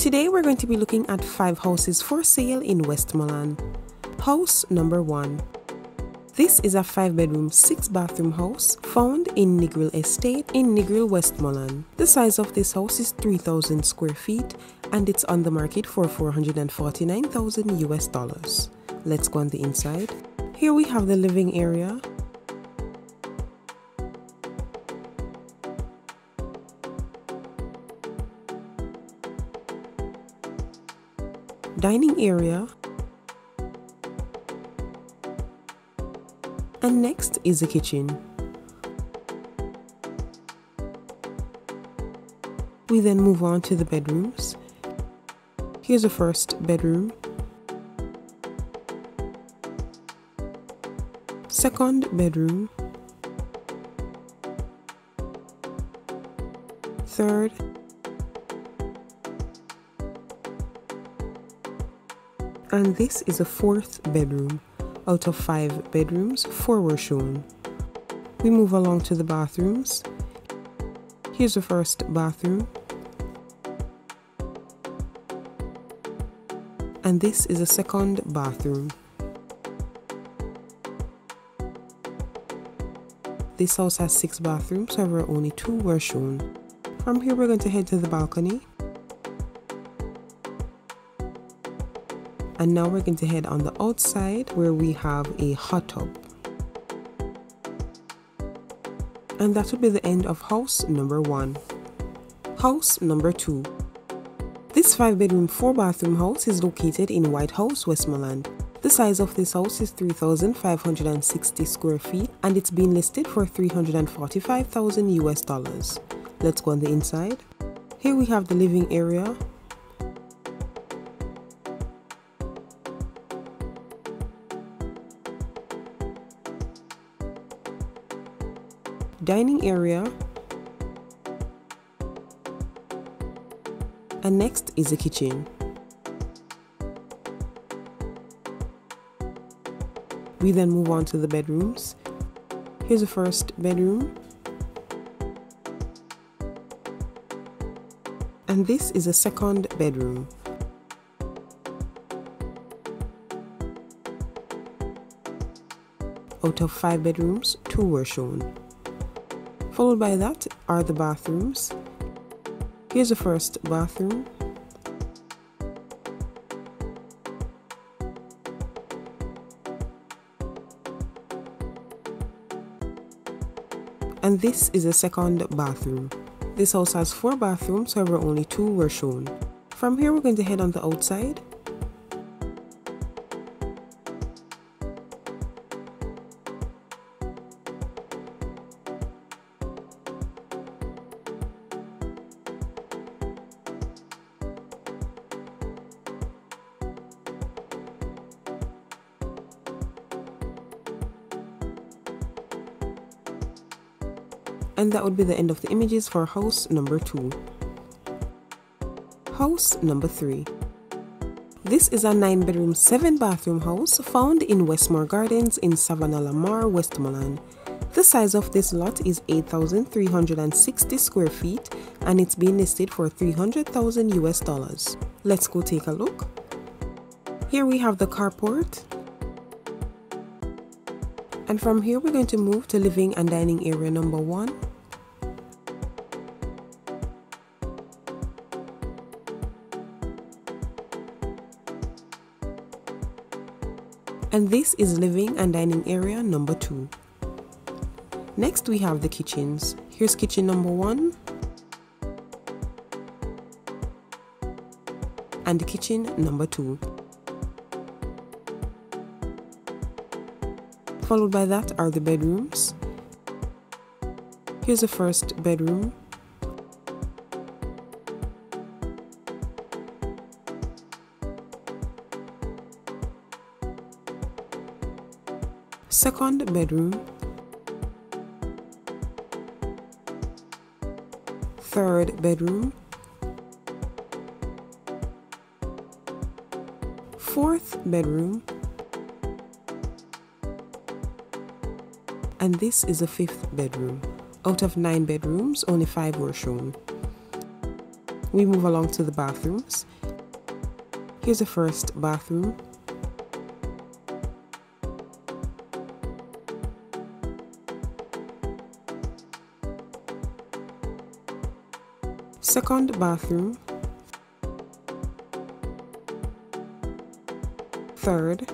Today we're going to be looking at 5 houses for sale in Westmoreland. House number 1. This is a 5-bedroom, 6-bathroom house found in Negril Estate in Negril, Westmoreland. The size of this house is 3,000 square feet and it's on the market for $449,000 US. Let's go on the inside. Here we have the living area. Dining area. And next is the kitchen. We then move on to the bedrooms. Here's the first bedroom, second bedroom, third, and this is a 4th bedroom. Out of 5 bedrooms, 4 were shown. We move along to the bathrooms. Here's the first bathroom. And this is a 2nd bathroom. This house has 6 bathrooms, however only 2 were shown. From here we're going to head to the balcony. And now we're going to head on the outside where we have a hot tub. And that will be the end of house number 1. House number 2. This 5-bedroom, 4-bathroom house is located in White House, Westmoreland. The size of this house is 3,560 square feet and it's been listed for $345,000 US. Let's go on the inside. Here we have the living area. Dining area, and next is the kitchen. We then move on to the bedrooms. Here's the first bedroom, and this is the 2nd bedroom. Out of 5 bedrooms, 2 were shown. Followed by that are the bathrooms. Here's the first bathroom. And this is the 2nd bathroom. This house has 4 bathrooms, however only 2 were shown. From here we're going to head on the outside. And that would be the end of the images for house number 2. House number 3. This is a 9-bedroom, 7-bathroom house found in Westmore Gardens in Savannah Lamar, Westmoreland. The size of this lot is 8,360 square feet and it's been listed for $300,000 US. Let's go take a look. Here we have the carport. And from here we're going to move to living and dining area number 1. And this is living and dining area number 2. Next we have the kitchens. Here's kitchen number 1. And kitchen number 2. Followed by that are the bedrooms. Here's the first bedroom. Second bedroom. Third bedroom. Fourth bedroom. And this is a 5th bedroom. Out of 9 bedrooms, only 5 were shown. we move along to the bathrooms. Here's the first bathroom. Second bathroom. Third.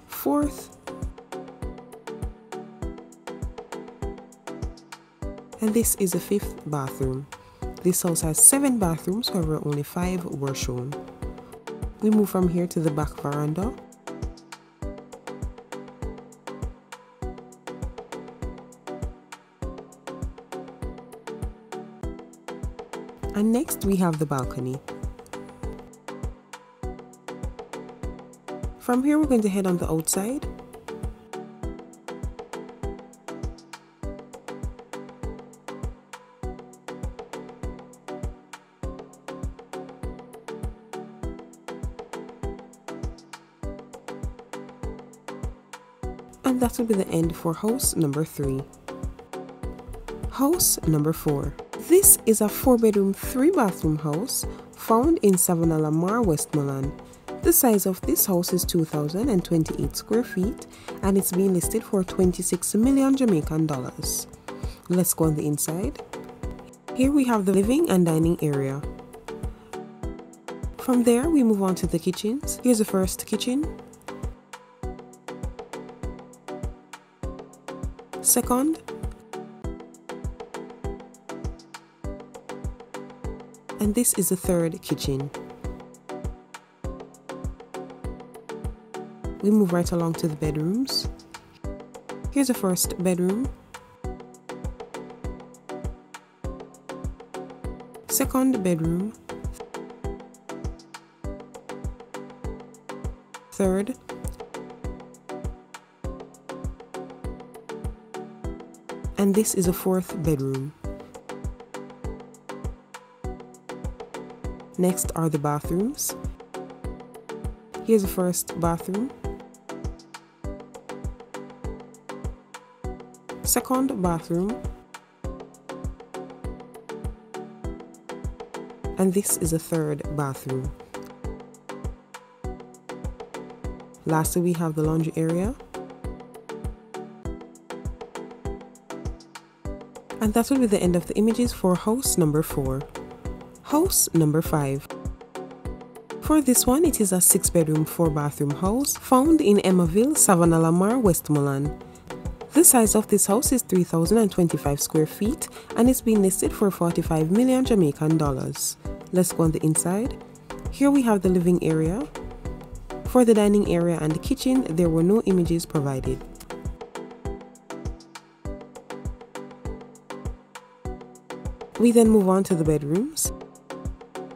Fourth. And this is the fifth bathroom. This house has 7 bathrooms, however only 5 were shown. We move from here to the back veranda. And next we have the balcony. From here we're going to head on the outside. And that will be the end for house number 3. House number 4. This is a 4-bedroom, 3-bathroom house found in Savannah Lamar, Westmoreland. The size of this house is 2,028 square feet and it's being listed for 26 million Jamaican dollars. Let's go on the inside. Here we have the living and dining area. From there we move on to the kitchens. Here's the first kitchen. Second. And this is the third kitchen. We move right along to the bedrooms. Here's the first bedroom. Second bedroom. Third. And this is a fourth bedroom. Next are the bathrooms. Here's the first bathroom. Second bathroom. And this is the third bathroom. Lastly, we have the laundry area. And that will be the end of the images for house number 4. House number 5. For this one, it is a 6-bedroom, 4-bathroom house found in Emmaville, Savannah Lamar, Westmoreland. The size of this house is 3,025 square feet and it's been listed for 45 million Jamaican dollars. Let's go on the inside. Here we have the living area. For the dining area and the kitchen, there were no images provided. We then move on to the bedrooms.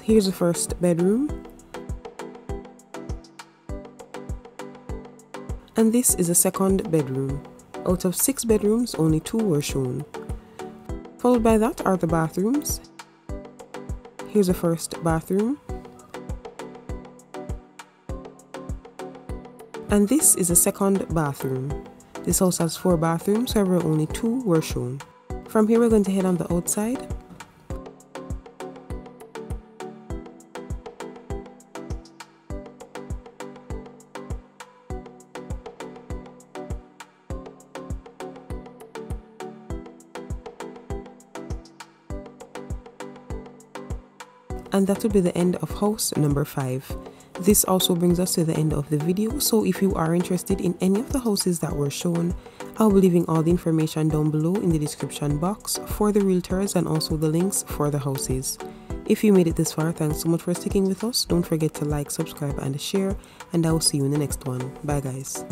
Here's the first bedroom. And this is the second bedroom. Out of 6 bedrooms, only 2 were shown. Followed by that are the bathrooms. Here's the first bathroom. And this is the second bathroom. This house has 4 bathrooms, however only 2 were shown. From here we're going to head on the outside. And that will be the end of house number 5. This also brings us to the end of the video, so if you are interested in any of the houses that were shown, I'll be leaving all the information down below in the description box for the realtors and also the links for the houses. If you made it this far, thanks so much for sticking with us. Don't forget to like, subscribe and share, and I will see you in the next one. Bye guys.